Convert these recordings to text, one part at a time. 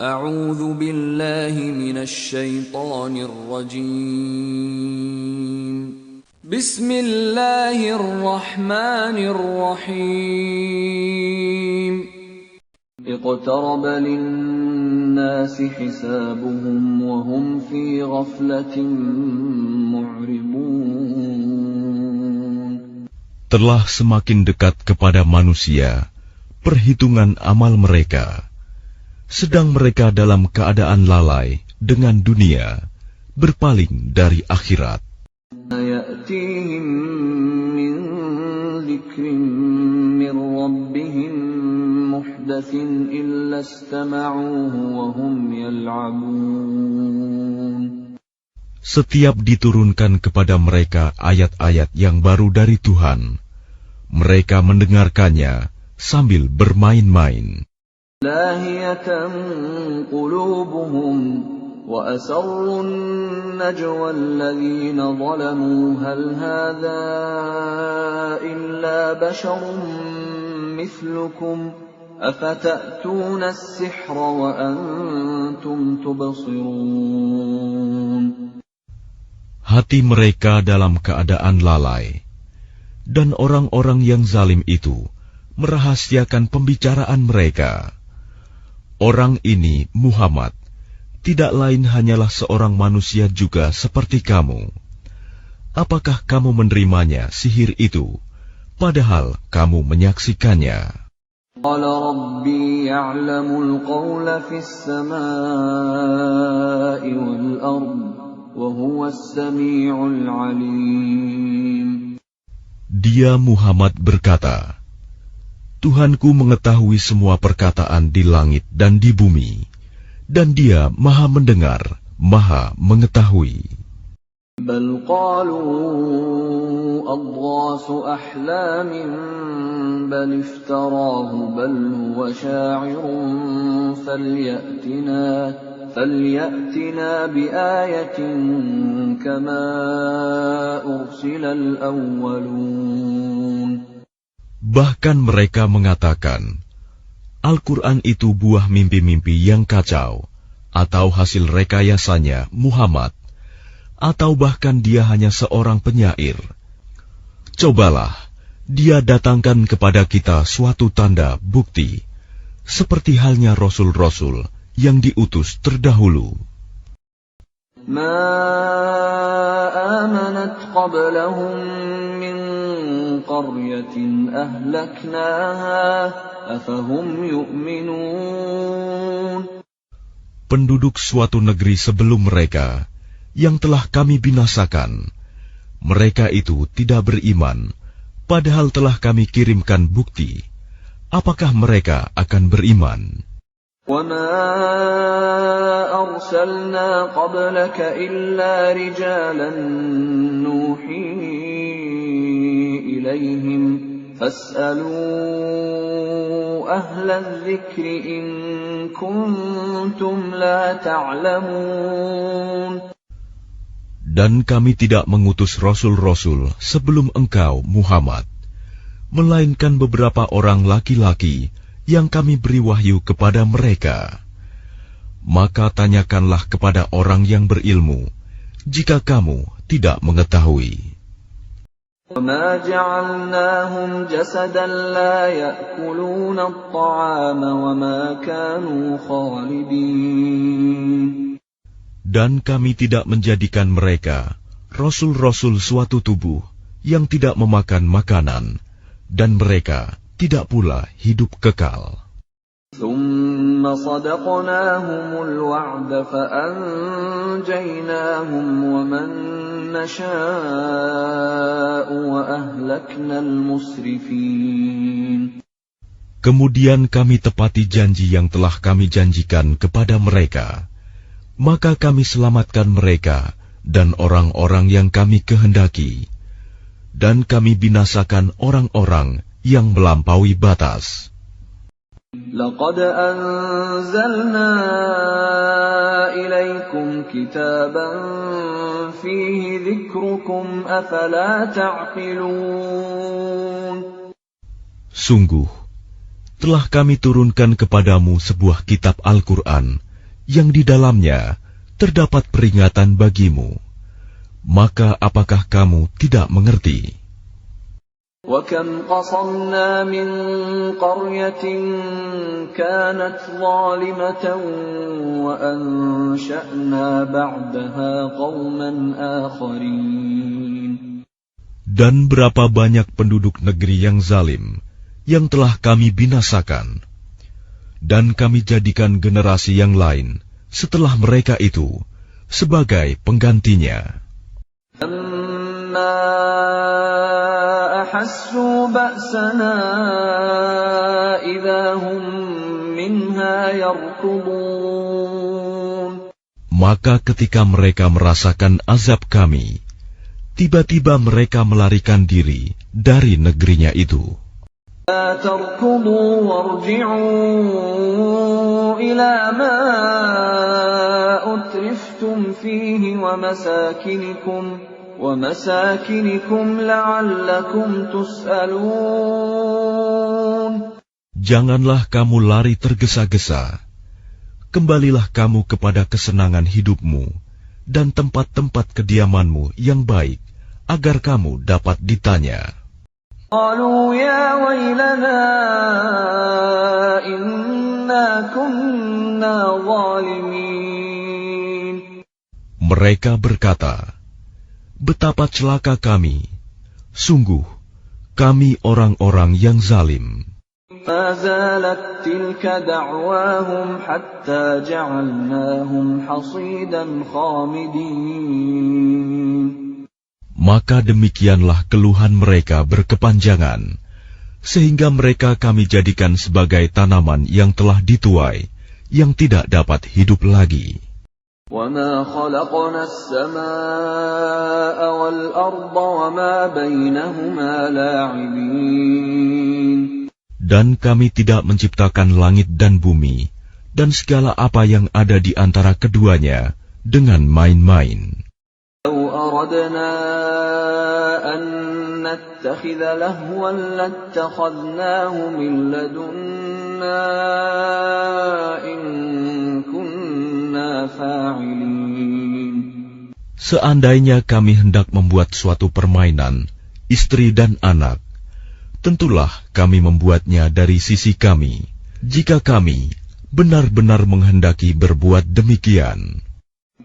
أعوذ بالله من الشيطان الرجيم بسم الله الرحمن الرحيم اقترب للناس حسابهم وهم في غفلة معرضون. Telah semakin dekat kepada manusia perhitungan amal mereka, sedang mereka dalam keadaan lalai dengan dunia, berpaling dari akhirat. يأتيهم من ذكر من ربهم محدث إلا استمعوه وهم يلعبون. Setiap diturunkan kepada mereka ayat-ayat yang baru dari Tuhan, mereka mendengarkannya sambil bermain-main. لاهية قلوبهم وأسروا النجوى الذين ظلموا هل هذا إلا بشر مثلكم أفتأتون السحر وأنتم تبصرون. Hati mereka dalam keadaan lalai, dan orang-orang yang zalim itu merahasiakan pembicaraan mereka. Orang ini, Muhammad, tidak lain hanyalah seorang manusia juga seperti kamu. Apakah kamu menerimanya sihir itu, padahal kamu menyaksikannya? قال ربي يعلم القول في السماء والأرض وهو السميع العليم. Dia Muhammad berkata, Tuhanku mengetahui semua perkataan di langit dan di bumi, dan Dia Maha mendengar, Maha mengetahui. بل قالوا أضغاث أحلام بل افتراه بل هو شاعر فليأتنا بآية كما أرسل الأولون. Bahkan mereka mengatakan, Al-Quran itu buah mimpi-mimpi yang kacau, atau hasil rekayasanya Muhammad, atau bahkan dia hanya seorang penyair. Cobalah, dia datangkan kepada kita suatu tanda bukti, seperti halnya Rasul-Rasul yang diutus terdahulu. ما آمنت قبلهم من قرية أهلكناها أفهم يؤمنون. Penduduk suatu negeri sebelum mereka yang telah kami binasakan, mereka itu tidak beriman, padahal telah kami kirimkan bukti. Apakah mereka akan beriman? وَمَا أَرْسَلْنَا قَبْلَكَ إِلَّا رِجَالًا نُوحِي إِلَيْهِمْ فَاسْأَلُوا أَهْلَ الذِّكْرِ إِن كُنتُمْ لَا تَعْلَمُونَ. Dan kami tidak mengutus rasul-rasul sebelum engkau, Muhammad, melainkan beberapa orang laki-laki yang kami beri wahyu kepada mereka. Maka tanyakanlah kepada orang yang berilmu, jika kamu tidak mengetahui. وَمَا جَعَلْنَاهُمْ جَسَدًا لَا يَأْكُلُونَ الطَّعَامَ وَمَا كَانُوا خَالِدِينَ. Dan kami tidak menjadikan mereka, rasul-rasul suatu tubuh yang tidak memakan makanan, dan mereka tidak pula hidup kekal. ثُمَّ صَدَقْنَاهُمُ الْوَعْدَ فَأَنْجَيْنَاهُمْ وَمَنْ نَشَاءُ وَأَهْلَكْنَا الْمُسْرِفِينَ. Kemudian kami tepati janji yang telah kami janjikan kepada mereka. Maka kami selamatkan mereka dan orang-orang yang kami kehendaki. Dan kami binasakan orang-orang yang melampaui batas. لَقَدْ أَنزَلْنَا إِلَيْكُمْ كِتَابًا فِيهِ ذِكْرُكُمْ أَفَلَا تَعْقِلُونَ. Sungguh, telah kami turunkan kepadamu sebuah kitab Al-Quran yang di dalamnya terdapat peringatan bagimu. Maka apakah kamu tidak mengerti? وَكَمْ قَصَمْنَا مِنْ قَرْيَةٍ كَانَتْ ظَالِمَةً وَأَنْشَأْنَا بَعْدَهَا قَوْمًا آخَرِينَ. Dan berapa banyak penduduk negeri yang zalim yang telah kami binasakan, dan kami jadikan generasi yang lain setelah mereka itu sebagai penggantinya. أحسوا بأسنا إذا هم منها يركضون. Maka ketika mereka merasakan azab kami, tiba-tiba mereka melarikan diri dari negerinya itu. لا تركضوا وارجعوا إلى ما أترفتم فيه ومساكنكم لعلكم تسألون. Janganlah kamu lari tergesa-gesa. Kembalilah kamu kepada kesenangan hidupmu dan tempat-tempat kediamanmu yang baik, agar kamu dapat ditanya. قالوا يا ويلنا إنا كنا ظالمين. Mereka berkata, betapa celaka kami, sungguh kami orang-orang yang zalim. ما زالت تلك دعواهم حتى جعلناهم حصيدا خامدين. Maka demikianlah keluhan mereka berkepanjangan, sehingga mereka kami jadikan sebagai tanaman yang telah dituai, yang tidak dapat hidup lagi. وَمَا خَلَقْنَا السَّمَاءَ وَالْأَرْضَ وَمَا بَيْنَهُمَا لَاعِبِينَ. Dan kami tidak menciptakan langit dan bumi, dan segala apa yang ada di antara keduanya, dengan main-main. لو أردنا أن نتخذ لهوا لاتخذناه من لدنا إن كنا فاعلين. Seandainya kami hendak membuat suatu permainan, istri dan anak, tentulah kami membuatnya dari sisi kami, jika kami benar-benar menghendaki berbuat demikian.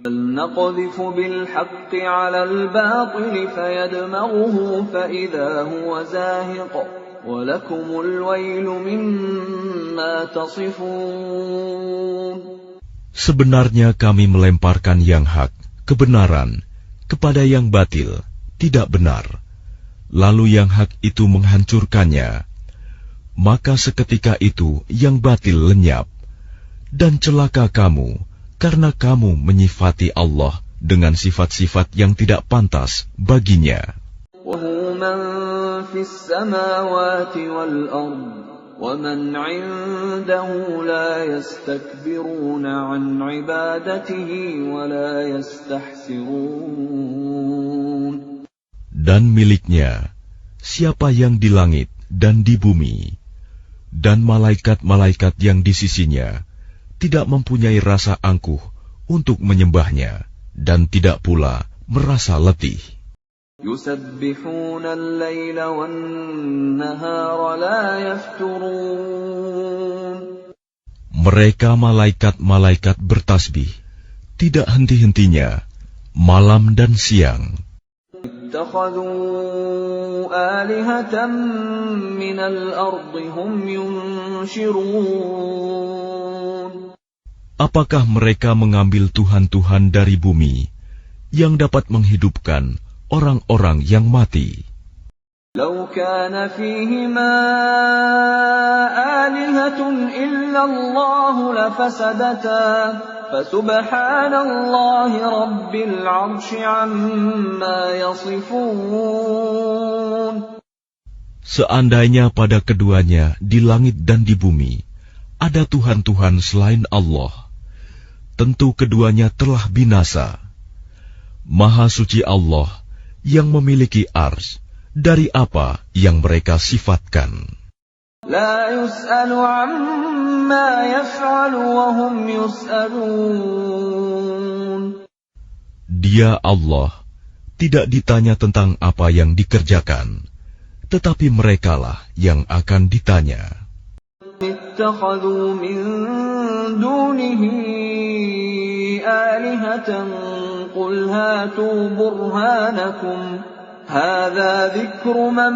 بل نقذف بالحق على الباطل فيدمغه فإذا هو زاهق ولكم الويل مما تصفون. Sebenarnya kami melemparkan yang hak, kebenaran, kepada yang batil, tidak benar. Lalu yang hak itu menghancurkannya. Maka seketika itu yang batil lenyap. Dan celaka kamu, karena kamu menyifati Allah dengan sifat-sifat yang tidak pantas baginya. وَهُوَ مَن فِي السَّمَاوَاتِ وَالْأَرْضِ وَمَنْ عِندَهُ لَا يَسْتَكْبِرُونَ عَنْ عِبَادَتِهِ وَلَا يَسْتَحْسِرُونَ. Dan miliknya siapa yang di langit dan di bumi, dan malaikat-malaikat yang di sisinya tidak mempunyai rasa angkuh untuk menyembahnya, dan tidak pula merasa letih. يُسَبِّحُونَ اللَّيْلَ وَالنَّهَارَ لَا يَفْتُرُونَ. Mereka malaikat-malaikat bertasbih, tidak henti-hentinya, malam dan siang. اتَّخَذُوا آلِهَةً مِّنَ الْأَرْضِ هُمْ يُنشِرُونَ. Apakah mereka mengambil tuhan-tuhan dari bumi yang dapat menghidupkan orang-orang yang mati? لو كان فيهما آلهة إلا الله لفسدتا فسبحان الله رب العرش عما يصفون. Seandainya pada keduanya di langit dan di bumi ada Tuhan-Tuhan selain Allah, tentu keduanya telah binasa. Maha suci Allah yang memiliki ars dari apa yang mereka sifatkan. لا يسأل عما يفعل وهم يسألون. Dia Allah tidak ditanya tentang apa yang dikerjakan, tetapi merekalah yang akan ditanya. اتخذوا من دونه آلهة قل هاتوا برهانكم هذا ذكر من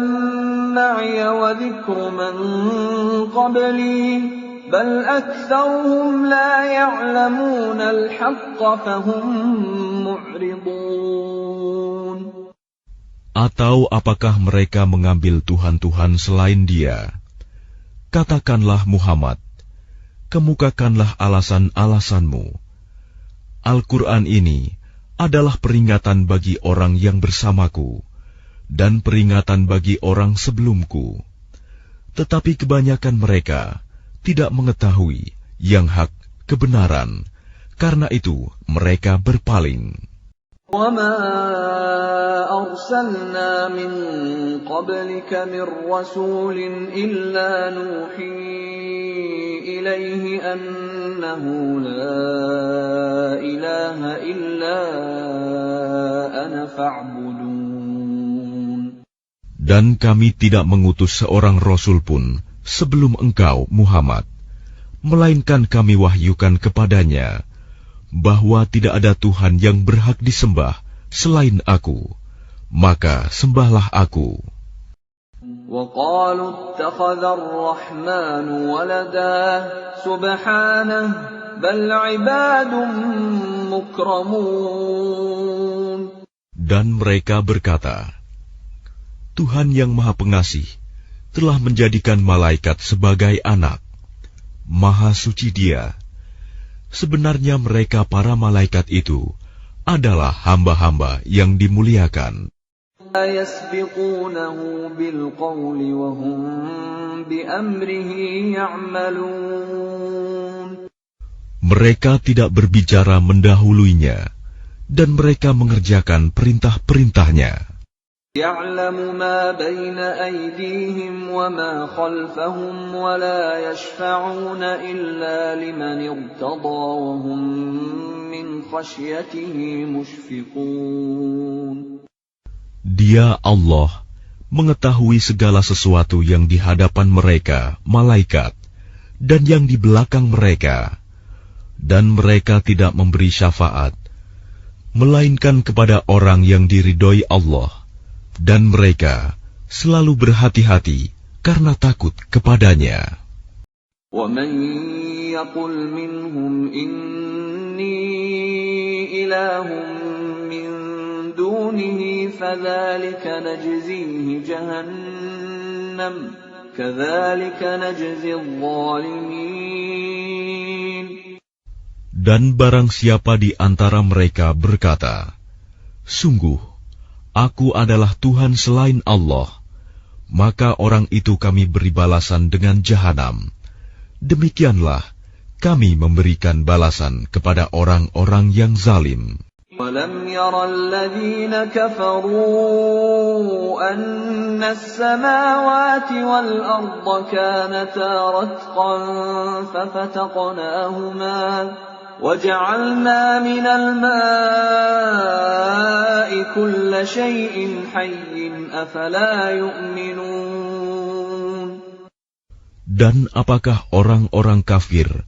معي وذكر من قبلي بل أكثرهم لا يعلمون الحق فهم معرضون. Atau apakah mereka mengambil Tuhan-Tuhan selain Dia? Katakanlah Muhammad, kemukakanlah alasan-alasanmu. Al-Quran ini adalah peringatan bagi orang yang bersamaku dan peringatan bagi orang sebelumku. Tetapi kebanyakan mereka tidak mengetahui yang hak kebenaran, karena itu mereka berpaling. وَمَا أَرْسَلْنَا مِن قَبْلِكَ مِن رَّسُولٍ إِلَّا نُوحِي إِلَيْهِ أَنَّهُ لَا إِلَٰهَ إِلَّا أَنَا فَاعْبُدُونِ. Dan kami tidak mengutus seorang rasul pun sebelum engkau, Muhammad, melainkan kami wahyukan kepadanya bahwa tidak ada Tuhan yang berhak disembah selain Aku, maka sembahlah Aku. وَقَالُوا اتَّخَذَ الرَّحْمَنُ وَلَدًا سُبْحَانَهُ بَلْ عِبَادٌ مُكْرَمُونَ. Dan mereka berkata, Tuhan yang Maha Pengasih telah menjadikan malaikat sebagai anak. Maha suci Dia. Sebenarnya mereka para malaikat itu adalah hamba-hamba yang dimuliakan. لَا يَسْبِقُونَهُ بِالْقَوْلِ وَهُمْ بِأَمْرِهِ يَعْمَلُونَ. Mereka tidak berbicara mendahuluinya, dan mereka mengerjakan perintah-perintahnya. يَعْلَمُ مَا بَيْنَ أَيْدِيهِمْ وَمَا خَلْفَهُمْ وَلَا يَشْفَعُونَ إِلَّا لِمَنِ ارْتَضَىٰ وَهُمْ مِنْ خَشْيَتِهِ مُشْفِقُونَ. Dia Allah mengetahui segala sesuatu yang di hadapan mereka, malaikat, dan yang di belakang mereka, dan mereka tidak memberi syafaat, melainkan kepada orang yang diridhoi Allah. Dan mereka selalu berhati-hati karena takut kepadanya. وَمَنْ يَقُلْ مِنْهُمْ إِنِّي إِلَٰهٌ مِّن دُونِهِ فَذَلِكَ نَجْزِيهِ جَهَنَّمَ كَذَلِكَ نَجْزِي الظَّالِمِينَ. Dan barang siapa di antara mereka berkata, Sungguh, Aku adalah Tuhan selain Allah, maka orang itu kami beri balasan dengan jahanam. Demikianlah kami memberikan balasan kepada orang-orang yang zalim. وَلَمْ يَرَ الَّذِينَ كَفَرُوا أَنَّ السَّمَاوَاتِ وَالْأَرْضَ كَانَتَا رَتْقًا فَفَتَقْنَاهُمَا وَجَعَلْنَا مِنَ الْمَاءِ كُلَّ شَيْءٍ حَيٍّ أَفَلَا يُؤْمِنُونَ. Dan apakah orang-orang kafir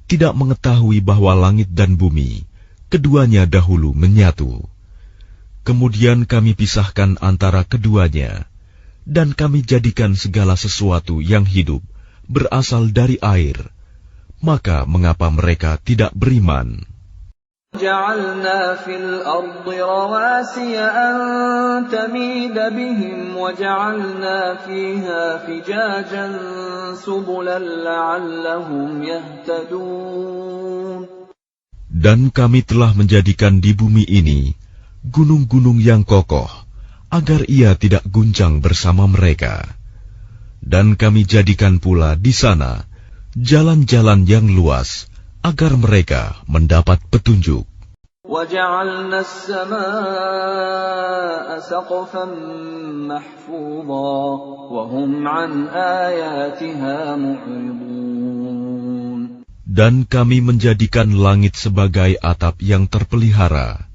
tidak mengetahui bahwa langit dan bumi keduanya dahulu menyatu? Kemudian kami pisahkan antara keduanya, dan kami jadikan segala sesuatu yang hidup berasal dari air. Maka mengapa mereka tidak beriman? جَعَلْنَا فِي الْأَرْضِ رَوَاسِيَ أَن تَمِيدَ بِهِمْ وَجَعَلْنَا فِيهَا فِجَاجًا سُبُلًا لَّعَلَّهُمْ يَهْتَدُونَ. Dan kami telah menjadikan di bumi ini gunung-gunung yang kokoh, agar ia tidak guncang bersama mereka. Dan kami jadikan pula di sana jalan-jalan yang luas, agar mereka mendapat petunjuk. وَجَعَلْنَا السَّمَاءَ سَقْفًا مَحْفُوظًا وَهُمْ عَنْ آيَاتِهَا مُعْرِضُونَ. Dan kami menjadikan langit sebagai atap yang terpelihara,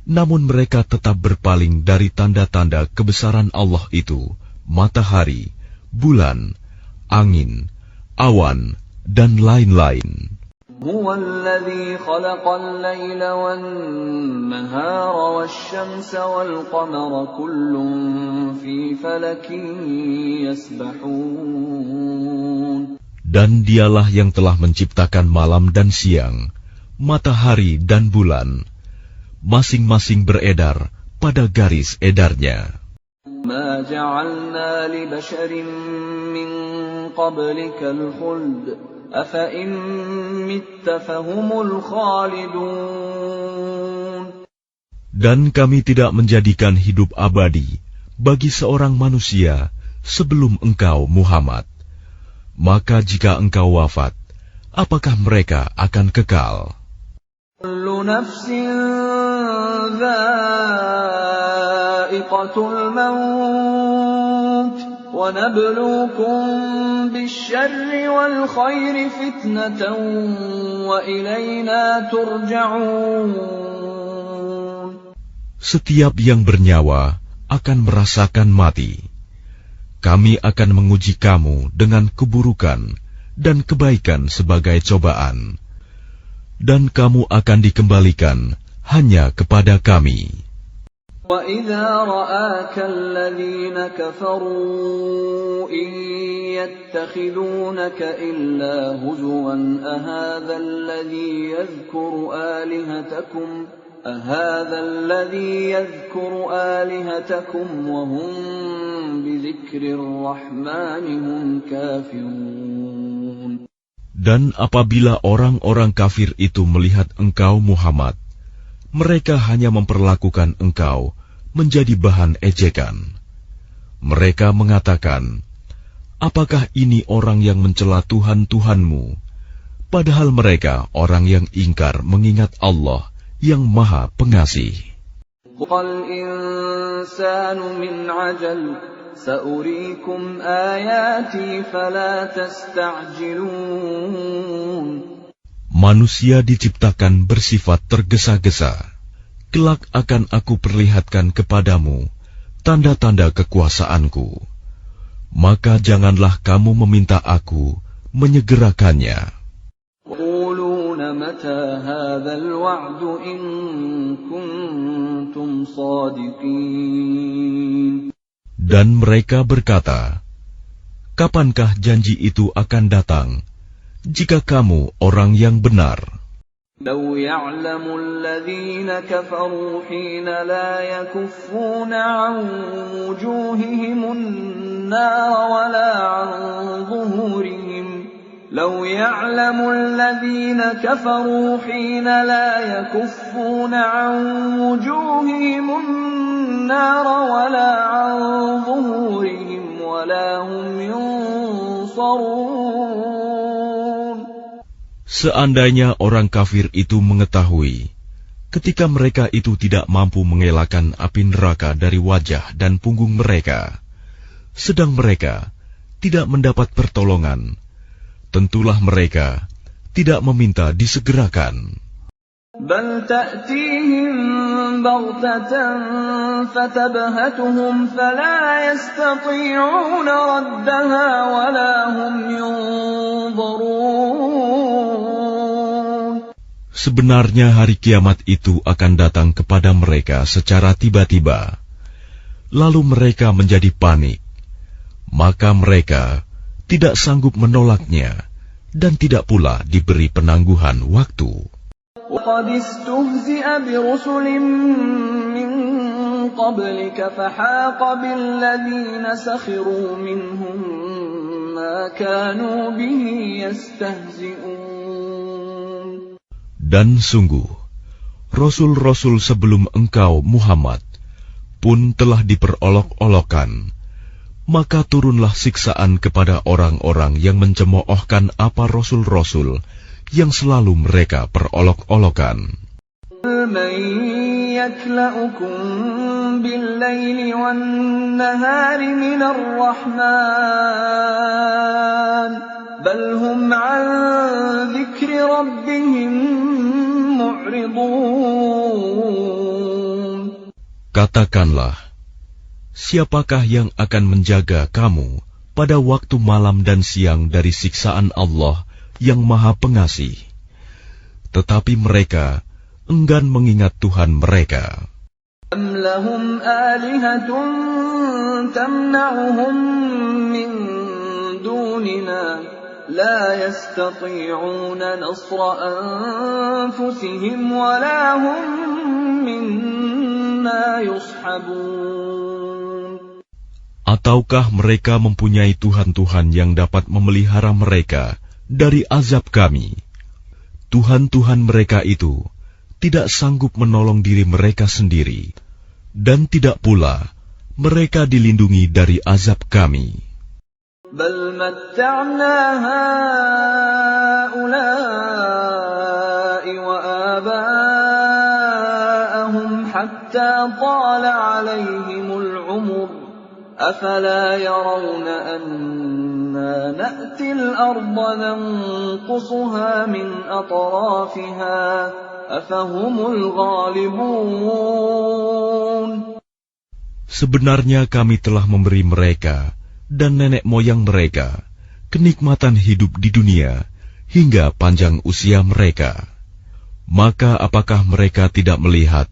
namun mereka tetap berpaling dari tanda-tanda kebesaran Allah itu, matahari, bulan, angin, awan, dan lain-lain. هُوَ الَّذِي خَلَقَ اللَّيْلَ وَالنَّهَارَ وَالشَّمْسَ وَالْقَمَرَ كُلٌّ فِي فَلَكٍ يَسْبَحُونَ. Dan dialah yang telah menciptakan malam dan siang, matahari dan bulan, masing-masing beredar pada garis edarnya. مَا جَعَلْنَا لِبَشَرٍ مِّن قَبْلِكَ الْخُلْدَ أَفَإِن مِّتَّ فَهُمُ الْخَالِدُونَ. Dan kami tidak menjadikan hidup abadi bagi seorang manusia sebelum engkau, Muhammad. Maka jika engkau wafat, apakah mereka akan kekal? كُلُّ نَفْسٍ ذَائِقَةُ الْمَوْتِ وَنَبْلُوكُم بِالشَّرِّ وَالْخَيْرِ فِتْنَةً وَإِلَيْنَا تُرْجَعُونَ. Setiap yang bernyawa akan merasakan mati. Kami akan menguji kamu dengan keburukan dan kebaikan sebagai cobaan. Dan kamu akan dikembalikan hanya kepada kami. وَإِذَا رَآكَ الَّذِينَ كَفَرُوا إِن يَتَّخِذُونَكَ إِلَّا هُزُوًا أَهَذَا الَّذِي يَذْكُرُ آلِهَتَكُمْ وَهُمْ بِذِكْرِ الرَّحْمَنِ هُمْ كَافِرُونَ. Dan apabila orang-orang kafir itu melihat engkau, Muhammad, mereka hanya memperlakukan engkau menjadi bahan ejekan. Mereka mengatakan, apakah ini orang yang mencela Tuhan-Tuhanmu? Padahal mereka orang yang ingkar mengingat Allah yang Maha Pengasih. Qul insanu min ajal sa'uriikum ayati fala tasta'jilun. Manusia diciptakan bersifat tergesa-gesa. Kelak akan aku perlihatkan kepadamu tanda-tanda kekuasaanku. Maka janganlah kamu meminta aku menyegerakannya. Quluna mata hadzal wa'du in kuntum shadiqin. Dan mereka berkata, kapankah janji itu akan datang, jika kamu orang yang benar? لو يعلم الذين كفروا حين لا يكفون عن وجوههم النار ولا عن ظهورهم لو يعلم الذين كفروا حين لا يكفون عن وجوههم النار ولا عن ظهورهم ولا هم ينصرون. Seandainya orang kafir itu mengetahui, ketika mereka itu tidak mampu mengelakkan api neraka dari wajah dan punggung mereka, sedang mereka tidak mendapat pertolongan, tentulah mereka tidak meminta disegerakan. Bal ta'tihim baghtatan fatabhatuhum fala yastati'una raddaha wala hum yunzarun. Sebenarnya hari kiamat itu akan datang kepada mereka secara tiba-tiba, lalu mereka menjadi panik, maka mereka tidak sanggup menolaknya dan tidak pula diberi penangguhan waktu. وَقَدِ اسْتُهْزِئَ بِرُسُلٍ مِّن قَبْلِكَ فَحَاقَ بِالَّذِينَ سَخِرُوا مِنْهُم مَّا كَانُوا بِهِ يَسْتَهْزِئُونَ. Dan sungguh, Rasul-Rasul sebelum engkau, Muhammad, pun telah diperolok-olokkan, maka turunlah siksaan kepada orang-orang yang mencemoohkan apa Rasul-Rasul yang selalu mereka perolok-olokan. مَن يَكْلَؤُكُم بِاللَّيْلِ وَالنَّهَارِ مِنَ الرَّحْمَٰنِ بَلْ هُمْ عَن ذِكْرِ رَبِّهِم مُّعْرِضُونَ. Katakanlah, siapakah yang akan menjaga kamu pada waktu malam dan siang dari siksaan Allah yang Maha Pengasih? Tetapi mereka enggan mengingat Tuhan mereka. أَمْ لَهُمْ آلِهَةٌ تَمْنَعُهُم مِّن دُونِنَا لَا يَسْتَطِيعُونَ نَصْرَ أَنفُسِهِمْ وَلَا هُم مِّنَّا يُصْحَبُونَ. Ataukah mereka mempunyai Tuhan-Tuhan yang dapat memelihara mereka dari azab kami? Tuhan-Tuhan mereka itu tidak sanggup menolong diri mereka sendiri, dan tidak pula mereka dilindungi dari azab kami. بَلْ مَتَّعْنَا هَٰؤُلَاءِ وَآبَاءَهُمْ حَتَّىٰ طَالَ عَلَيْهِمُ الْعُمُرُ أَفَلَا يَرَوْنَ أَنَّا نَأْتِي الْأَرْضَ نَنقُصُهَا مِنْ أَطْرَافِهَا أَفَهُمُ الْغَالِبُونَ. Sebenarnya kami telah memberi mereka dan nenek moyang mereka kenikmatan hidup di dunia hingga panjang usia mereka. Maka apakah mereka tidak melihat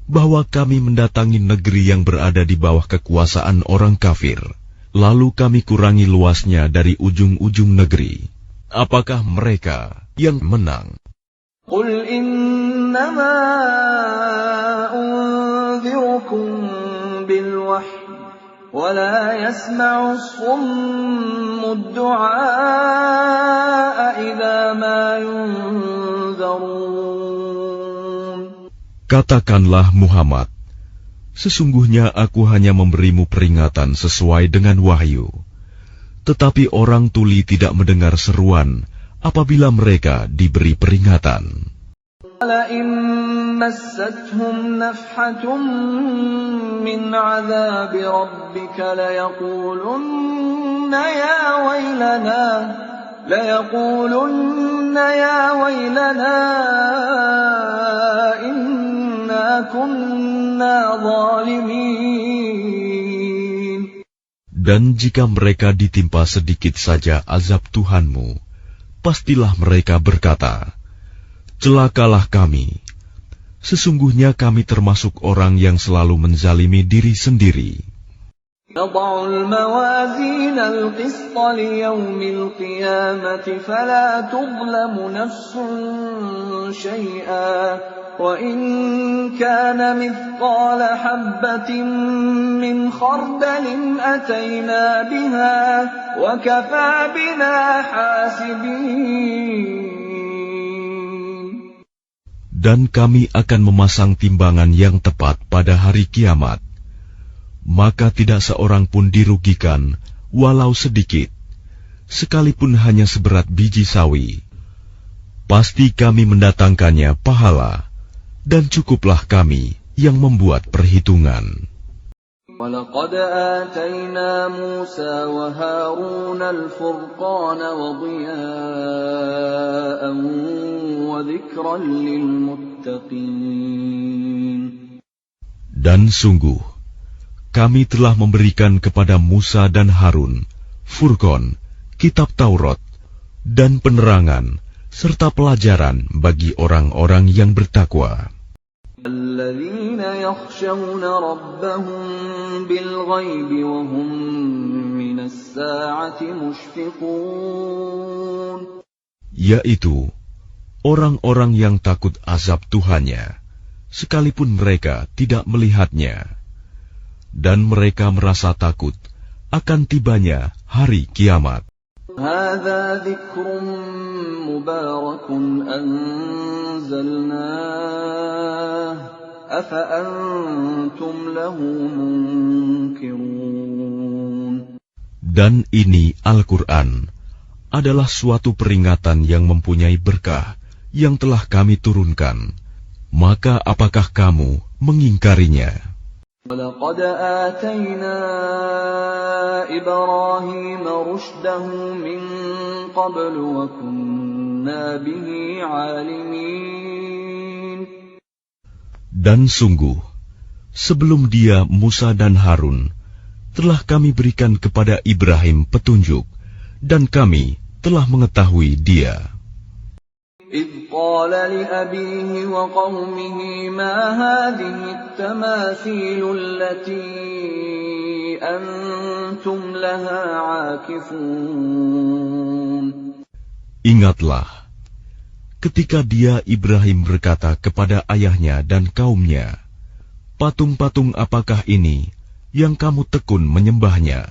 bahwa kami mendatangi negeri yang berada di bawah kekuasaan orang kafir, lalu kami kurangi luasnya dari ujung-ujung negeri? Apakah mereka yang menang? قُلْ إِنَّمَا أُنذِرُكُم بِالْوَحْيِ وَلَا يَسْمَعُ الصُّمُّ الدُّعَاءَ إِذَا مَا يُنذَرُونَ. Katakanlah Muhammad, sesungguhnya aku hanya memberimu peringatan sesuai dengan wahyu. Tetapi orang tuli tidak mendengar seruan apabila mereka diberi peringatan. وَلَئِن مَّسَّتْهُمْ نَفْحَةٌ مِّنْ عَذَابِ رَبِّكَ لَيَقُولُنَّ يَا وَيْلَنَا إِنَّا كُنَّا ظَالِمِينَ. Dan jika mereka ditimpa sedikit saja azab Tuhanmu, pastilah mereka berkata, celakalah kami. Sesungguhnya kami termasuk orang yang selalu menzalimi diri sendiri. نَضَعُ الْمَوَازِينَ الْقِسْطَ لِيَوْمِ الْقِيَامَةِ فَلَا تُظْلَمُ نَفْسٌ شَيْئًا وَإِنْ كَانَ مِثْقَالَ حَبَّةٍ مِّنْ خَرْدَلٍ أَتَيْنَا بِهَا وَكَفَى بِنَا حَاسِبِينَ. Dan kami akan memasang timbangan yang tepat pada hari kiamat. Maka tidak seorang pun dirugikan, walau sedikit, sekalipun hanya seberat biji sawi. Pasti kami mendatangkannya pahala, dan cukuplah kami yang membuat perhitungan. وَلَقَدْ آتَيْنَا مُوسَى وَهَارُونَ الْفُرْقَانَ وَضِيَاءً وَذِكْرًا لِّلْمُتَّقِينَ. Dan sungguh, kami telah memberikan kepada Musa dan Harun Furqan, kitab Taurat, dan penerangan, serta pelajaran bagi orang-orang yang bertakwa. الَّذِينَ يَخْشَوْنَ رَبَّهُم بِالْغَيْبِ وَهُم مِّنَ السَّاعَةِ مُشْفِقُونَ. Yaitu orang-orang yang takut azab Tuhannya, sekalipun mereka tidak melihatnya. Dan mereka merasa takut akan tibanya hari kiamat. هَذَا ذِكْرٌ مُبَارَكٌ أَنزَلْنَاهُ أَفَأَنتُمْ لَهُ مُنكِرُونَ. Dan ini Al-Quran adalah suatu peringatan yang mempunyai berkah yang telah kami turunkan. Maka apakah kamu mengingkarinya? وَلَقَدْ آتَيْنَا إِبْرَاهِيمَ رُشْدَهُ مِنْ قَبْلُ وَكُنَّا بِهِ عَالِمِينَ. Dan sungguh, sebelum dia Musa dan Harun, telah kami berikan kepada Ibrahim petunjuk, dan kami telah mengetahui dia. إِذْ قَالَ لِأَبِيهِ وَقَوْمِهِ مَا هَٰذِهِ التَّمَاثِيلُ الَّتِي أَنتُمْ لَهَا عَاكِفُونَ. Ingatlah, ketika dia Ibrahim berkata kepada ayahnya dan kaumnya, patung-patung apakah ini yang kamu tekun menyembahnya?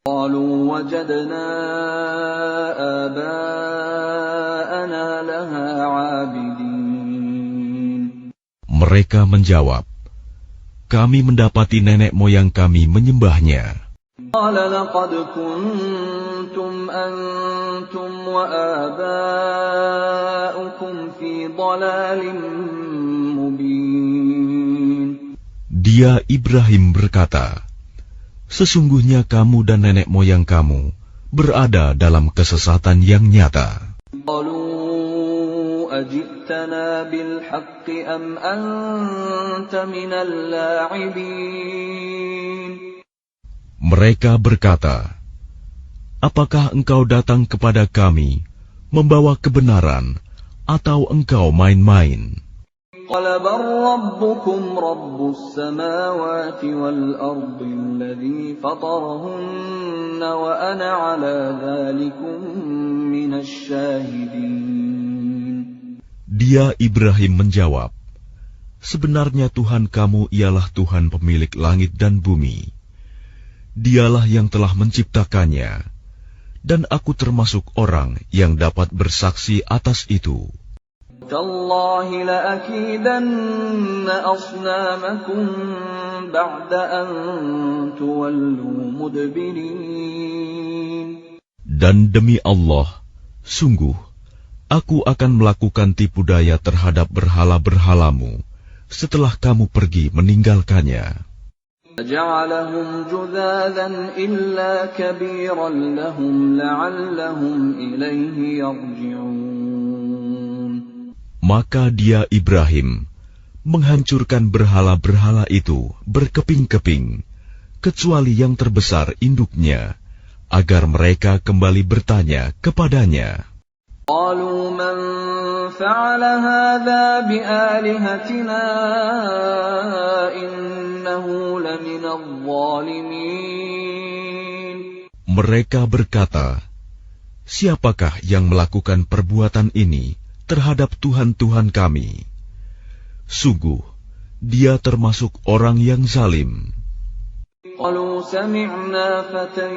قَالُوا وَجَدْنَا آبَاءَنَا لَهَا عَابِدِينَ. Mereka menjawab, kami mendapati nenek moyang kami menyembahnya. قَالَ لَقَدْ كُنْتُمْ أَنْتُمْ وَآبَاؤُكُمْ فِي ضَلَالٍ مُبِينٍ. Dia Ibrahim berkata, sesungguhnya kamu dan nenek moyang kamu berada dalam kesesatan yang nyata. قَالُوا أَجِئْتَنَا بِالْحَقِّ أَمْ أَنْتَ مِنَ اللَّاعِبِينَ. Mereka berkata, apakah engkau datang kepada kami membawa kebenaran atau engkau main-main? قَالَ بَلْ رَبُّكُمْ رَبُّ السَّمَاوَاتِ وَالْأَرْضِ الَّذِي فَطَرَهُنَّ وَأَنَا عَلَى ذَلِكُمْ مِنَ الشَّاهِدِينَ. Dia Ibrahim menjawab, sebenarnya Tuhan kamu ialah Tuhan pemilik langit dan bumi. Dialah yang telah menciptakannya, dan aku termasuk orang yang dapat bersaksi atas itu. تَاللَّهِ لَأَكِيدَنَّ أَصْنَامَكُمْ بَعْدَ أَن تُوَلُّوا مُدْبِرِينَ. Dan demi Allah, sungguh, aku akan melakukan tipu daya terhadap berhala-berhalamu setelah kamu pergi meninggalkannya. فَجَعَلَهُمْ جُذَاذًا إِلَّا كَبِيرًا لَهُمْ لَعَلَّهُمْ إِلَيْهِ يَرْجِعُونَ. Maka dia Ibrahim menghancurkan berhala-berhala itu berkeping-keping, kecuali yang terbesar induknya, agar mereka kembali bertanya kepadanya. قَالُوا مَنْ فَعَلَ هَذَا بِآلِهَتِنَا إِنَّهُ لَمِنَ الظَّالِمِينَ. Mereka berkata, siapakah yang melakukan perbuatan ini terhadap Tuhan-Tuhan kami? Sungguh, dia termasuk orang yang zalim. قَالُوا سَمِعْنَا فَتًى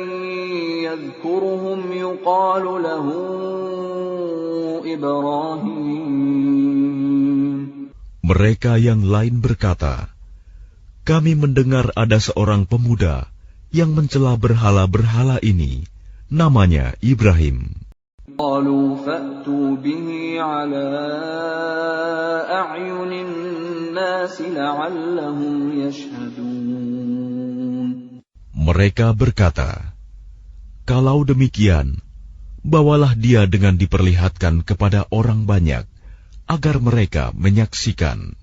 يَذْكُرُهُمْ يُقَالُ لَهُ إِبْرَاهِيمُ. Mereka yang lain berkata, kami mendengar ada seorang pemuda yang mencela berhala-berhala ini, namanya Ibrahim. قَالُوا فَأْتُوا بِهِ عَلَىٰ أَعْيُنِ النَّاسِ لَعَلَّهُمْ يَشْهَدُونَ. Mereka berkata, kalau demikian, bawalah dia dengan diperlihatkan kepada orang banyak, agar mereka menyaksikan.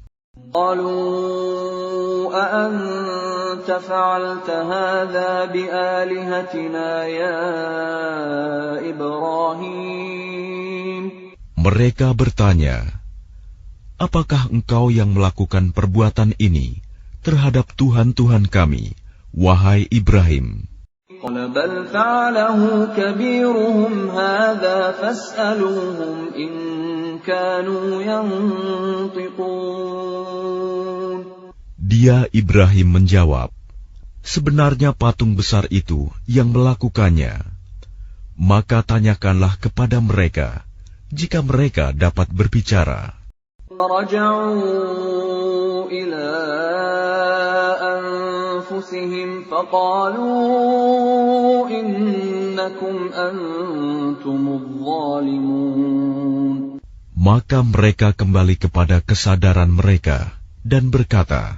قَالُوا أَأَنْتَ فَعَلْتَ هَذَا بِآلِهَتِنَا يَا إِبْرَاهِيمُ. Mereka bertanya, apakah engkau yang melakukan perbuatan ini terhadap Tuhan-Tuhan kami, wahai Ibrahim? قَالَ بَلْ فَعَلَهُ كَبِيرُهُمْ هَذَا فَاسْأَلُوهُمْ إِن كَانُوا يَنطِقُونَ. Dia Ibrahim menjawab, sebenarnya patung besar itu yang melakukannya. Maka tanyakanlah kepada mereka, jika mereka dapat berbicara. فَرَجَعُوا إِلَىٰ أَنفُسِهِمْ فَقَالُوا إِنَّكُمْ أَنْتُمُ الظَّالِمُونَ. Maka mereka kembali kepada kesadaran mereka dan berkata,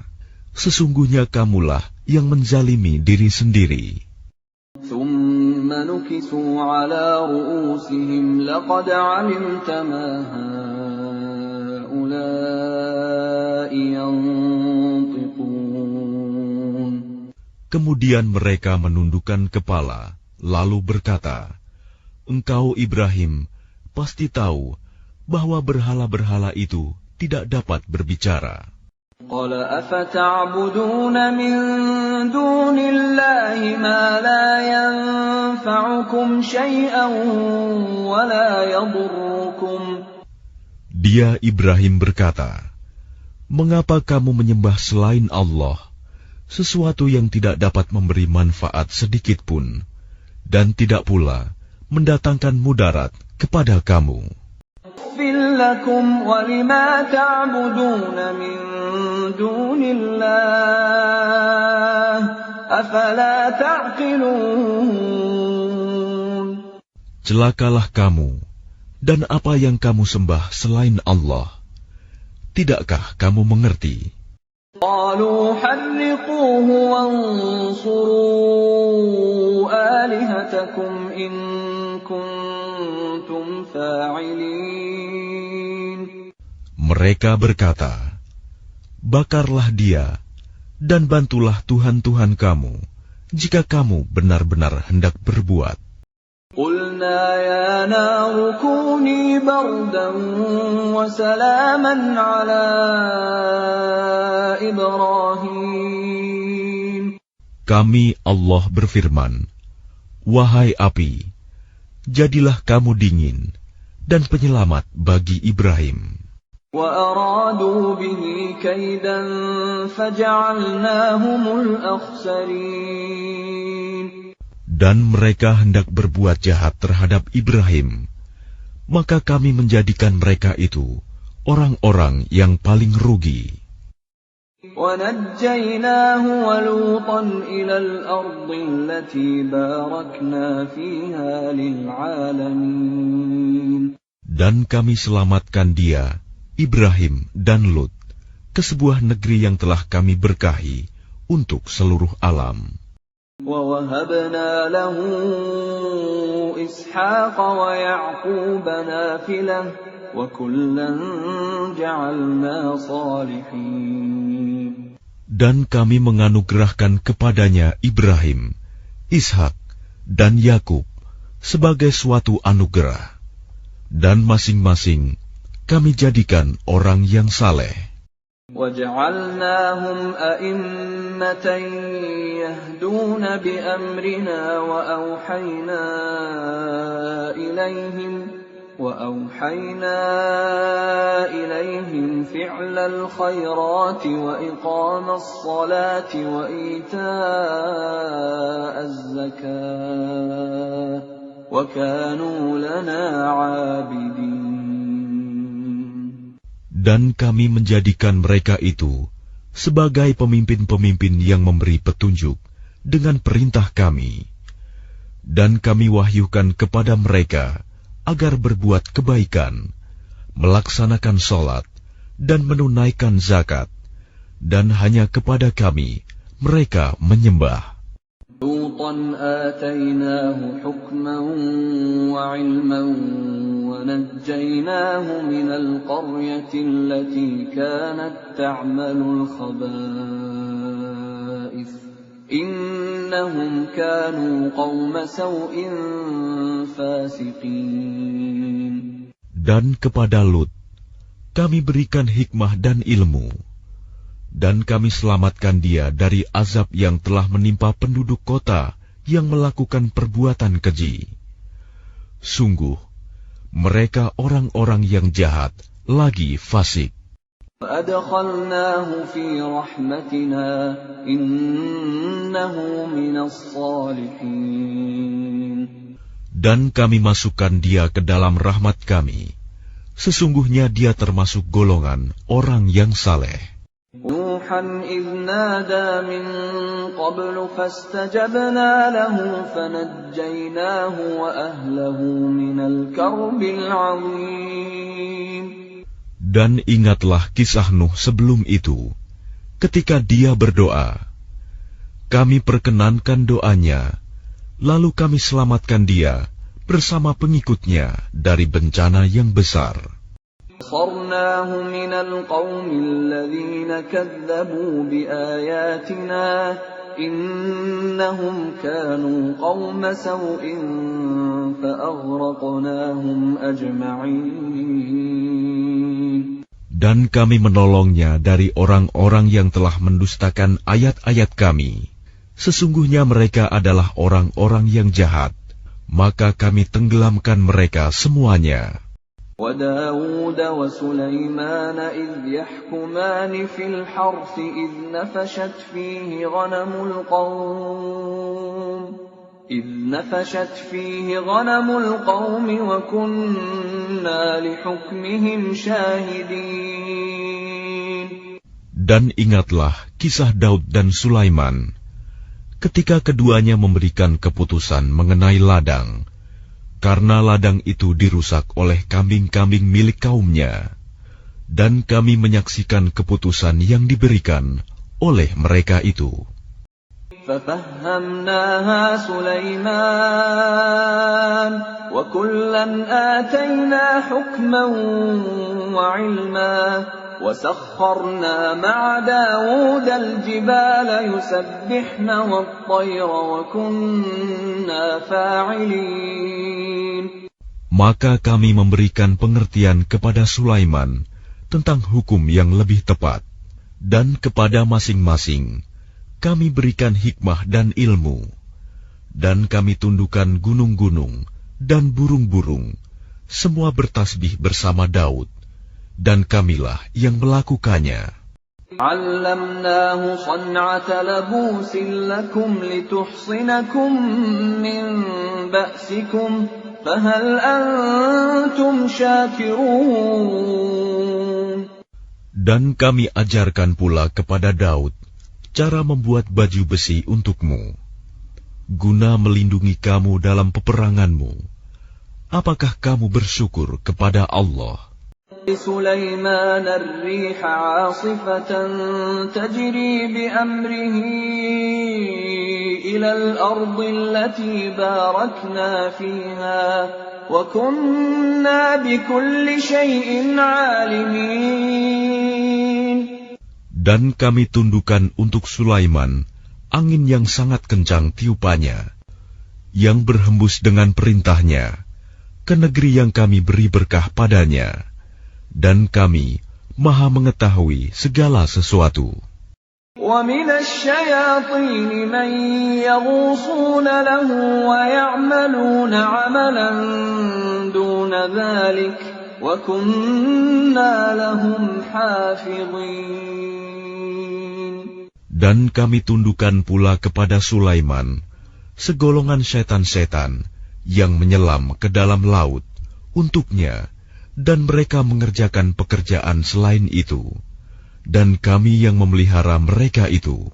sesungguhnya kamulah yang menzalimi diri sendiri. ثُمَّ نُكِسُوا عَلَى رُءُوسِهِمْ لَقَدْ عَلِمْتَ مَا هَؤُلَاءِ يَنطِقُونَ. Kemudian mereka menundukkan kepala, lalu berkata, engkau Ibrahim pasti tahu bahwa berhala-berhala itu tidak dapat berbicara. قَالَ أَفَتَعْبُدُونَ مِن دُونِ اللَّهِ مَا لَا يَنفَعُكُمْ شَيْئًا وَلَا يَضُرُّكُمْ. Dia Ibrahim berkata, mengapa kamu menyembah selain Allah sesuatu yang tidak dapat memberi manfaat sedikit pun dan tidak pula mendatangkan mudarat kepada kamu? أُفٍّ لَكُمْ وَلِمَا تَعْبُدُونَ مِن دُونِ اللَّهِ أَفَلَا تَعْقِلُونَ. Celakalah kamu dan apa yang kamu sembah selain Allah. Tidakkah kamu mengerti? قَالُوا حَرِّقُوهُ وَانصُرُوا آلِهَتَكُمْ إِن كُنتُمْ فَاعِلِينَ. Mereka berkata, bakarlah dia dan bantulah Tuhan-Tuhan kamu jika kamu benar-benar hendak berbuat. قُلْنَا يَا نَارُ كُونِي بَرْدًا وَسَلَامًا عَلَىٰ إِبْرَاهِيمَ. Kami Allah berfirman, wahai api, jadilah kamu dingin dan penyelamat bagi Ibrahim. وَأَرَادُوا بِهِ كَيْدًا فَجَعَلْنَاهُمُ الْأَخْسَرِينَ. Dan mereka hendak berbuat jahat terhadap Ibrahim, maka kami menjadikan mereka itu orang-orang yang paling rugi. وَنَجَّيْنَاهُ وَلُوطًا إِلَى الْأَرْضِ الَّتِي بَارَكْنَا فِيهَا لِلْعَالَمِينَ. Dan kami selamatkan dia, Ibrahim dan Lut, ke sebuah negeri yang telah kami berkahi untuk seluruh alam. وَوَهَبْنَا لَهُ إِسْحَاقَ وَيَعْقُوبَ نَافِلَةً وَكُلًّا جَعَلْنَا صَالِحِينَ. Dan kami menganugerahkan kepadanya Ibrahim, Ishak, dan Yakub sebagai suatu anugerah, dan masing-masing kami jadikan orang yang saleh. وَجَعَلْنَاهُمْ أَئِمَّةً يَهْدُونَ بِأَمْرِنَا وَأَوْحَيْنَا إِلَيْهِمْ فِعْلَ الْخَيْرَاتِ وَإِقَامَ الصَّلَاةِ وَإِيتَاءَ الزَّكَاةِ وَكَانُوا لَنَا عَابِدِينَ. Dan kami menjadikan mereka itu sebagai pemimpin-pemimpin yang memberi petunjuk dengan perintah kami. Dan kami wahyukan kepada mereka agar berbuat kebaikan, melaksanakan sholat, dan menunaikan zakat. Dan hanya kepada kami mereka menyembah. لُوطًا آتَيْنَاهُ حُكْمًا وَعِلْمًا وَنَجَّيْنَاهُ مِنَ الْقَرْيَةِ الَّتِي كَانَتْ تَعْمَلُ الْخَبَائِثَ إِنَّهُمْ كَانُوا قَوْمَ سَوْءٍ فَاسِقِينَ. Dan kepada Lut kami berikan hikmah dan ilmu, dan kami selamatkan dia dari azab yang telah menimpa penduduk kota yang melakukan perbuatan keji. Sungguh, mereka orang-orang yang jahat lagi fasik. وَأَدْخَلْنَاهُ فِي رَحْمَتِنَا إِنَّهُ مِنَ الصَّالِحِينَ. Dan kami masukkan dia ke dalam rahmat kami. Sesungguhnya dia termasuk golongan orang yang saleh. نوحا إذ نادى من قبل فاستجبنا له فنجيناه وأهله من الكرب العظيم. Dan ingatlah kisah Nuh sebelum itu, ketika dia berdoa. Kami perkenankan doanya, lalu kami selamatkan dia bersama pengikutnya dari bencana yang besar. نَصَرْنَاهُ مِنَ الْقَوْمِ الَّذِينَ كَذَّبُوا بِآيَاتِنَا إِنَّهُمْ كَانُوا قَوْمَ سَوْءٍ فَأَغْرَقْنَاهُمْ أَجْمَعِينَ. Dan kami menolongnya dari orang-orang yang telah mendustakan ayat-ayat kami. Sesungguhnya mereka adalah orang-orang yang jahat, maka kami tenggelamkan mereka semuanya. وَدَاوُودَ وَسُلَيْمَانَ إِذْ يَحْكُمَانِ فِي الْحَرْثِ إِذْ نَفَشَتْ فِيهِ غَنَمُ الْقَوْمِ وَكُنَّا لِحُكْمِهِمْ شَاهِدِينَ. Dan ingatlah kisah Daud dan Sulaiman, ketika keduanya memberikan keputusan mengenai ladang, karena ladang itu dirusak oleh kambing-kambing milik kaumnya, dan kami menyaksikan keputusan yang diberikan oleh mereka itu. فَفَهَّمْنَاهَا سُلَيْمَانَ وَكُلًّا آتَيْنَا حُكْمًا وَعِلْمًا وَسَخَّرْنَا مَعَ دَاوُودَ الْجِبَالَ يُسَبِّحْنَ وَالطَّيْرَ وَكُنَّا فَاعِلِينَ. Maka kami memberikan pengertian kepada Sulaiman tentang hukum yang lebih tepat, dan kepada masing-masing kami berikan hikmah dan ilmu, dan kami tundukkan gunung-gunung dan burung-burung, semua bertasbih bersama Daud, dan kamilah yang melakukannya. عَلَّمْنَاهُ صَنْعَةَ لَبُوسٍ لَكُمْ لِتُحْصِنَكُمْ مِنْ بَأْسِكُمْ فَهَلْ أَنْتُمْ شَاكِرُونَ. Dan kami ajarkan pula kepada Daud cara membuat baju besi untukmu, guna melindungi kamu dalam peperanganmu. Apakah kamu bersyukur kepada Allah? لِسُلَيْمَانَ الرِّيحَ عَاصِفَةً تَجْرِي بِأَمْرِهِ إِلَى الْأَرْضِ الَّتِي بَارَكْنَا فِيهَا وَكُنَّا بِكُلِّ شَيْءٍ عَالِمِينَ. Dan kami tundukkan untuk Sulaiman angin yang sangat kencang tiupannya, yang berhembus dengan perintahnya ke negeri yang kami beri berkah padanya, dan kami maha mengetahui segala sesuatu. وَمِنَ الشَّيَاطِينِ مَن يَغُوصُونَ لَهُ وَيَعْمَلُونَ عَمَلًا دُونَ ذَلِكَ وَكُنَّا لَهُمْ حَافِظِينَ. Dan kami tundukkan pula kepada Sulaiman segolongan setan-setan yang menyelam ke dalam laut untuknya, dan mereka mengerjakan pekerjaan selain itu, dan kami yang memelihara mereka itu.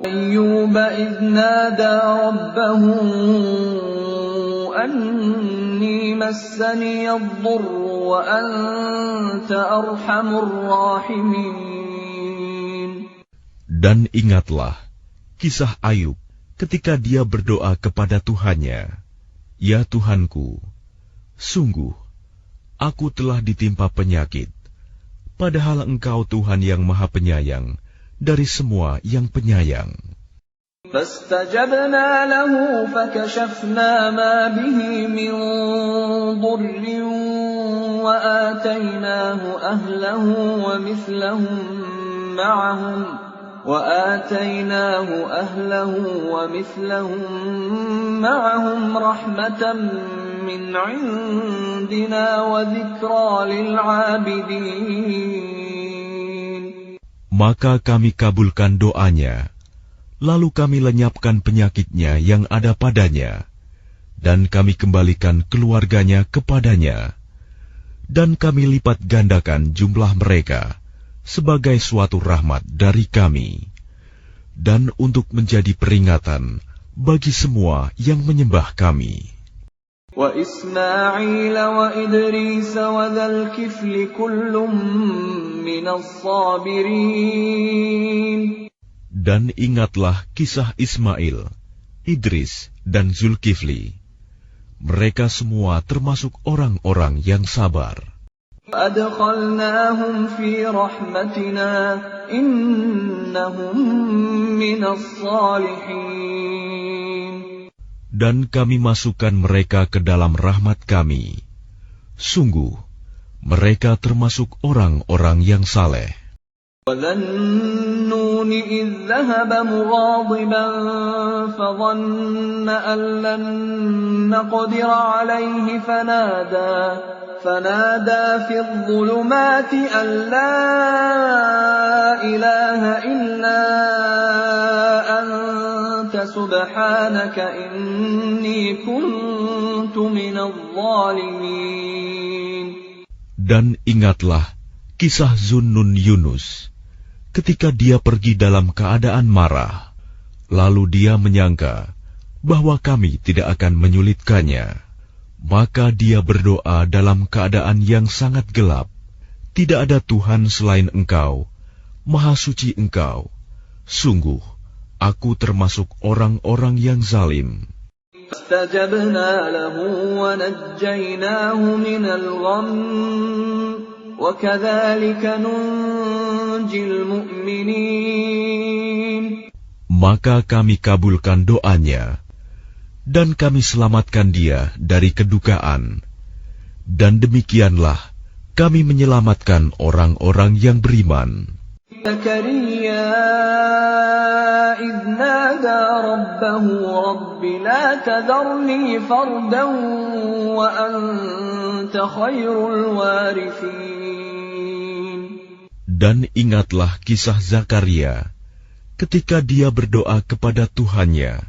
أَيُّوبَ إِذْ نَادَى رَبَّهُ أَنِّي مَسَّنِيَ الضُّرُّ وَأَنْتَ أَرْحَمُ الرَّاحِمِينَ. Dan ingatlah kisah Ayub ketika dia berdoa kepada Tuhannya, "Ya Tuhanku, sungguh aku telah ditimpa penyakit, padahal Engkau Tuhan yang Maha Penyayang dari semua yang penyayang." فَاسْتَجَبْنَا لَهُ فَكَشَفْنَا مَا بِهِ مِنْ ضُرٍّ وَآتَيْنَاهُ أَهْلَهُ وَمِثْلَهُم مَّعَهُمْ رَحْمَةً مِّنْ عِندِنَا وَذِكْرَىٰ لِلْعَابِدِينَ. Maka kami kabulkan doanya, lalu kami lenyapkan penyakitnya yang ada padanya, dan kami kembalikan keluarganya kepadanya, dan kami lipat gandakan jumlah mereka sebagai suatu rahmat dari kami, dan untuk menjadi peringatan bagi semua yang menyembah kami. وإسماعيل وإدريس وذا الكفل كل من الصابرين. Dan ingatlah kisah Ismail, Idris, dan Zulkifli. Mereka semua termasuk orang-orang yang sabar. وأدخلناهم في رحمتنا إنهم من الصالحين. Dan kami masukkan mereka ke dalam rahmat kami. Sungguh, mereka termasuk orang-orang yang saleh. وَذَا النُّونِ إِذ ذَّهَبَ مُغَاضِبًا فَظَنَّ أَن لَّن نَّقْدِرَ عَلَيْهِ فَنَادَىٰ فِي الظُّلُمَاتِ أَن لَّا إِلَٰهَ إِلَّا أَنتَ سُبْحَانَكَ إِنِّي كُنتُ مِنَ الظَّالِمِينَ. Dan ingatlah kisah Zunnun Yunus ketika dia pergi dalam keadaan marah, lalu dia menyangka bahwa kami tidak akan menyulitkannya. Maka dia berdoa dalam keadaan yang sangat gelap. Tidak ada Tuhan selain Engkau, Maha Suci Engkau. Sungguh, aku termasuk orang-orang yang zalim. فَاسْتَجَبْنَا لَهُ وَنَجَّيْنَاهُ مِنَ الْغَمِّ وَكَذَلِكَ نُنْجِي الْمُؤْمِنِينَ. Maka kami kabulkan doanya, dan kami selamatkan dia dari kedukaan. Dan demikianlah kami menyelamatkan orang-orang yang beriman. زَكَرِيَّا إِذْ نَادَى رَبَّهُ رَبِّ لَا تَذَرْنِي فَرْدًا وَأَنْتَ خَيْرُ الْوَارِثِينَ. Dan ingatlah kisah Zakaria ketika dia berdoa kepada Tuhannya,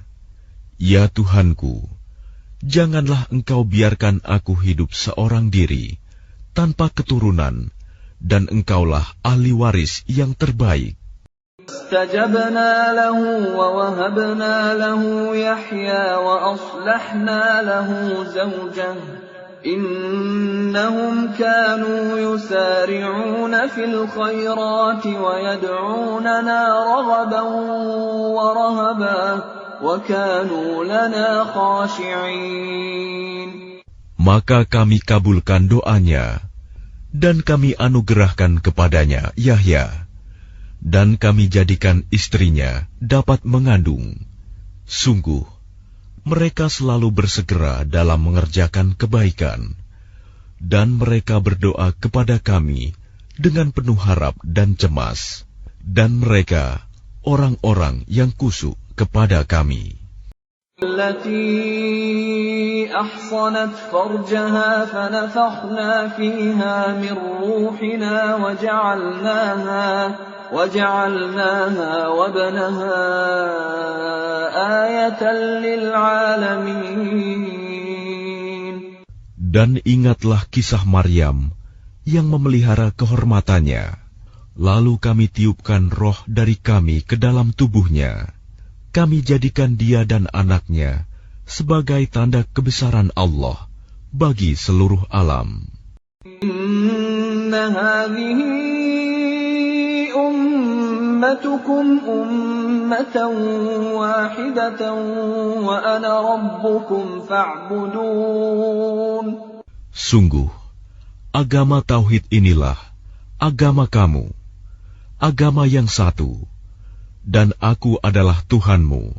"Ya Tuhanku, janganlah Engkau biarkan aku hidup seorang diri, tanpa keturunan, dan Engkaulah ahli waris yang terbaik." فَاسْتَجَبْنَا لَهُ وَوَهَبْنَا لَهُ يَحْيَىٰ وَأَصْلَحْنَا لَهُ زَوْجَهُ إِنَّهُمْ كَانُوا يُسَارِعُونَ فِي الْخَيْرَاتِ وَيَدْعُونَنَا رَغَبًا وَرَهَبًا وَكَانُوا لَنَا خَاشِعِينَ. Maka kami kabulkan doanya, dan kami anugerahkan kepadanya Yahya, dan kami jadikan istrinya dapat mengandung. Sungguh, mereka selalu bersegera dalam mengerjakan kebaikan, dan mereka berdoa kepada kami dengan penuh harap dan cemas, dan mereka orang-orang yang kusuk kepada kami. التي أحصنت فرجها فنفخنا فيها من روحنا وجعلناها وابنها آية للعالمين. Dan ingatlah kisah Maryam yang memelihara kehormatannya. Lalu kami tiupkan roh dari kami ke dalam tubuhnya. Kami jadikan dia dan anaknya sebagai tanda kebesaran Allah bagi seluruh alam. Inna hadhihi ummatukum ummatan wahidatan wa ana rabbukum fa'budun. Sungguh, agama tauhid inilah agama kamu, agama yang satu, dan aku adalah Tuhanmu,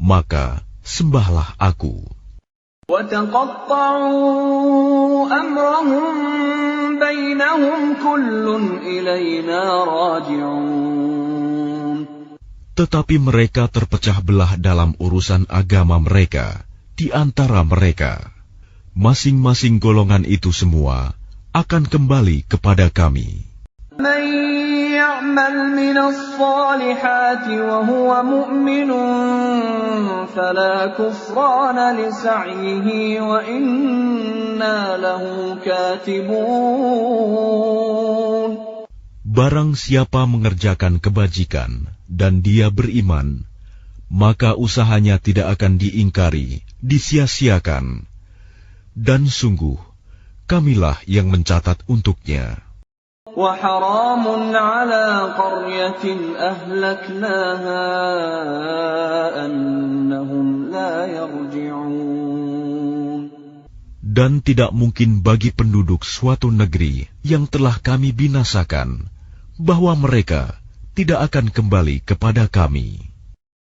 maka sembahlah aku. وَتَقَطَّعُوا أَمْرَهُمْ بَيْنَهُمْ كُلٌّ إِلَيْنَا رَاجِعُونَ. Tetapi mereka terpecah belah dalam urusan agama mereka di antara mereka. Masing-masing golongan itu semua akan kembali kepada kami. مَنْ يَعْمَلْ مِنَ الصَّالِحَاتِ وَهُوَ مُؤْمِنٌ فَلَا كُفْرَانَ لِسَعْيِهِ وَإِنَّا لَهُ كَاتِبُونَ. Barang siapa mengerjakan kebajikan dan dia beriman, maka usahanya tidak akan diingkari, disia-siakan. Dan sungguh, kamilah yang mencatat untuknya. وَحَرَامٌ عَلَى قَرْيَةٍ أَهْلَكْنَاهَا أَنَّهُمْ لَا يَرْجِعُونَ. Dan tidak mungkin bagi penduduk suatu negeri yang telah kami binasakan, bahwa mereka tidak akan kembali kepada kami.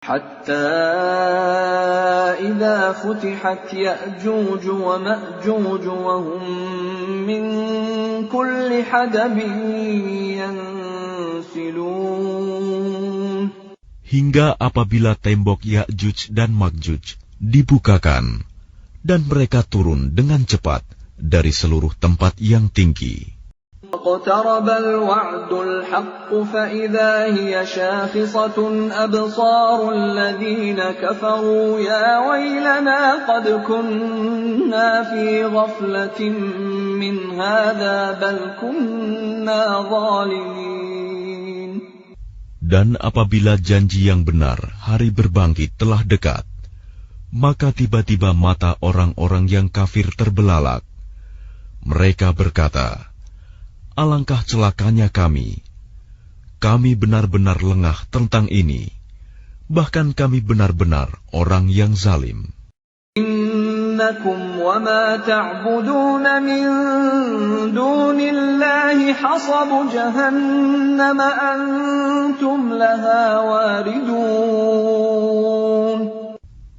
حَتَّى إِذَا فُتِحَتْ يَأْجُوجُ وَمَأْجُوجُ وَهُمْ مِنْ كُلِّ حَدَبٍ يَنْسِلُونَ. Hingga apabila tembok Ya'juj dan Ma'juj dibukakan, dan mereka turun dengan cepat dari seluruh tempat yang tinggi. اقترب الوعد الحق فإذا هي شاخصة أبصار الذين كفروا يا ويلنا قد كنا في غفلة من هذا بل كنا ظالمين. Dan apabila janji yang benar hari berbangkit telah dekat, maka tiba-tiba mata orang-orang yang kafir terbelalak. Mereka berkata, alangkah celakanya kami benar-benar lengah tentang ini, bahkan kami benar-benar orang yang zalim. Innakum wa ma ta'budun min dunillahi hasabu jahannam antum laha waridun.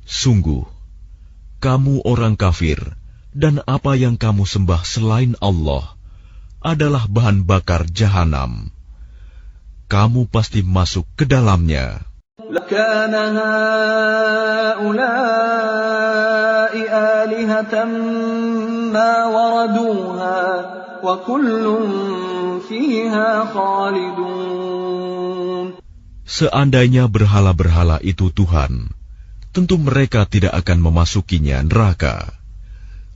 Sungguh, kamu orang kafir dan apa yang kamu sembah selain Allah adalah bahan bakar jahanam. Kamu pasti masuk ke dalamnya. Lakana haula'i alihatan ma waraduha wa kullun fiha khalidun. Seandainya berhala-berhala itu Tuhan, tentu mereka tidak akan memasukinya neraka.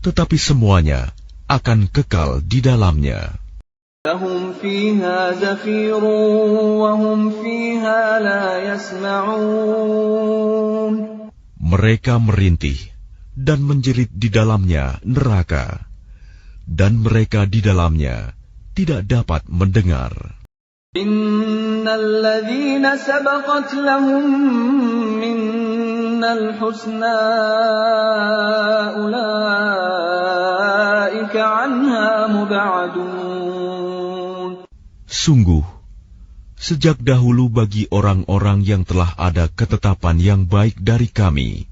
Tetapi semuanya akan kekal di dalamnya. Lahum fiha zafirun wa hum fiha la yasma'un. Mereka merintih dan menjerit di dalamnya neraka, dan mereka di dalamnya tidak dapat mendengar. Innal ladzina sabaqat lahum minnal husna Sungguh, sejak dahulu bagi orang-orang yang telah ada ketetapan yang baik dari kami,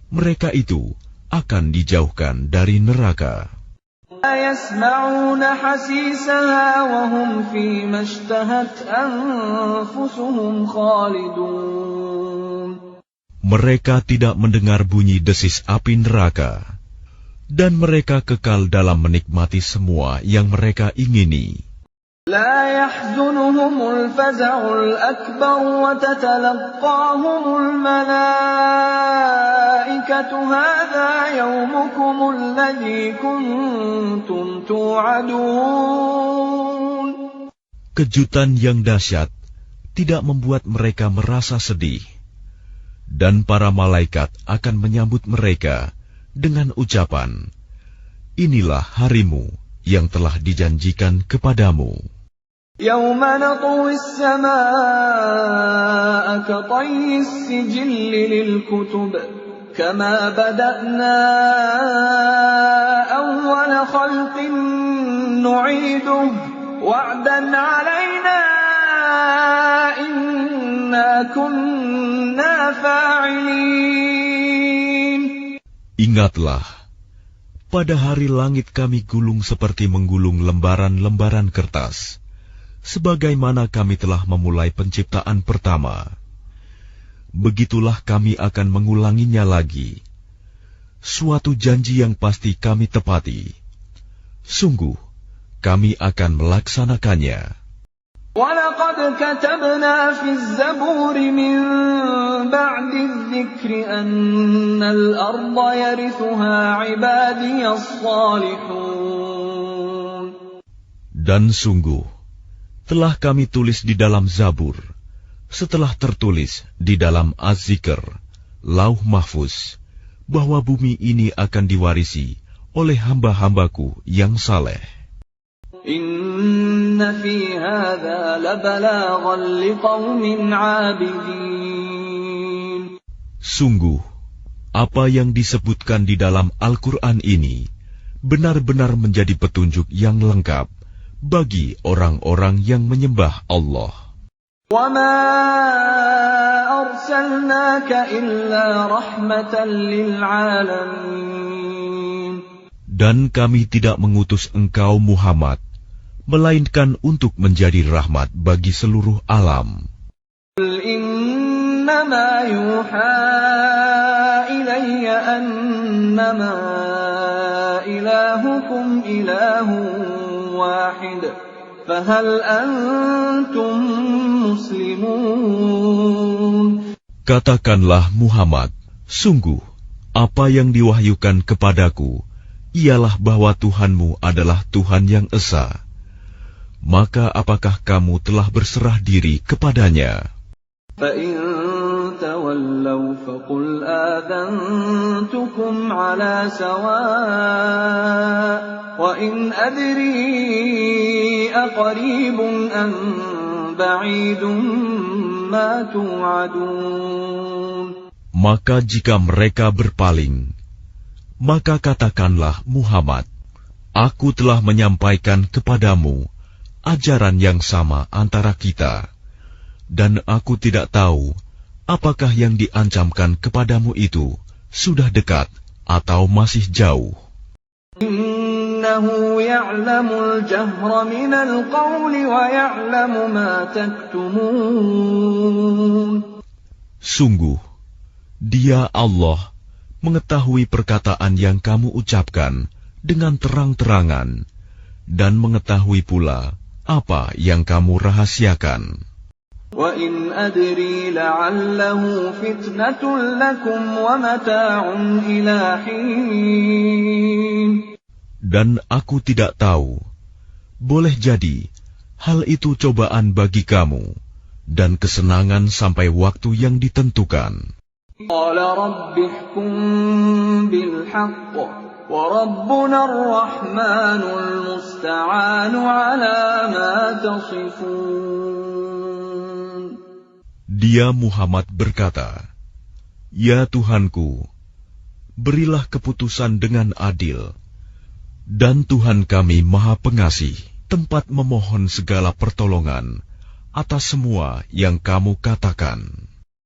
mereka itu akan dijauhkan dari neraka. Mereka tidak mendengar bunyi desis api neraka, dan mereka kekal dalam menikmati semua yang mereka ingini. لا يحزنهم الفزع الأكبر وتتلقاهم الملائكة هذا يومكم الذي كنتم توعدون. Kejutan yang dahsyat tidak membuat mereka merasa sedih, dan para malaikat akan menyambut mereka dengan ucapan, inilah harimu yang telah dijanjikan kepadamu. يَوْمَ نَطْوِي السَّمَاءَ كَطَيِّ السِّجِلِّ لِلْكُتُبِ كَمَا بَدَأْنَا أَوَّلَ خَلْقٍ نُعِيدُهُ وَعْدًا عَلَيْنَا إِنَّا كُنَّا فَاعِلِينَ. Ingatlah, pada hari langit kami gulung seperti menggulung lembaran-lembaran kertas, sebagaimana kami telah memulai penciptaan pertama. Begitulah kami akan mengulanginya lagi. Suatu janji yang pasti kami tepati. Sungguh, kami akan melaksanakannya. وَلَقَدْ كَتَبْنَا فِي الزَّبُورِ مِنْ بَعْدِ الذِّكْرِ أَنَّ الْأَرْضَ يَرِثُهَا عِبَادِيَ الصَّالِحُونَ. Dan sungguh, telah kami tulis di dalam Zabur, setelah tertulis di dalam Az-Zikr, Lauh Mahfuz, bahwa bumi ini akan diwarisi oleh hamba-hambaku yang saleh. Inna fi hadza labalaghan liqaumin 'abidin. Sungguh, apa yang disebutkan di dalam Al-Quran ini benar-benar menjadi petunjuk yang lengkap bagi orang-orang yang menyembah Allah. وَمَا أَرْسَلْنَاكَ إِلَّا رَحْمَةً لِلْعَالَمِينَ. Dan kami tidak mengutus engkau Muhammad, melainkan untuk menjadi rahmat bagi seluruh alam. قُلْ إِنَّمَا يُوحَى إِلَيَّ أَنَّمَا إِلَٰهُكُمْ إِلَٰهٌ وَاحِدٌ فَهَلْ أَنْتُمْ مُسْلِمُونَ. Katakanlah Muhammad, sungguh apa yang diwahyukan kepadaku ialah bahwa Tuhanmu adalah Tuhan yang esa. Maka apakah kamu telah berserah diri kepadanya? فَإِن تَوَلَّوْا فَقُلْ آذَنْتُكُمْ عَلَى سَوَاءٍ وَإِنْ أَدْرِي أَقَرِيبٌ أَمْ بَعِيدٌ مَا تُوعَدُونَ. Maka jika mereka berpaling, maka katakanlah Muhammad, aku telah menyampaikan kepadamu ajaran yang sama antara kita, dan aku tidak tahu apakah yang diancamkan kepadamu itu sudah dekat atau masih jauh. Innahu ya'lamul jahra minal qawli wa ya'lamu ma taktumun. Sungguh, Dia Allah mengetahui perkataan yang kamu ucapkan dengan terang-terangan dan mengetahui pula apa yang kamu rahasiakan. وَإِنْ أَدْرِي لَعَلَّهُ فِتْنَةٌ لَكُمْ وَمَتَاعٌ إِلَىٰ حِينٍ. Dan aku tidak tahu, boleh jadi hal itu cobaan bagi kamu dan kesenangan sampai waktu yang ditentukan. قَالَ رَبِّ احْكُم بِالْحَقِّ وَرَبُّنَا الرَّحْمَٰنُ الْمُسْتَعَانُ عَلَىٰ مَا تَصِفُونَ. Dia Muhammad berkata, Ya Tuhanku, berilah keputusan dengan adil, dan Tuhan kami Maha Pengasih, tempat memohon segala pertolongan atas semua yang kamu katakan.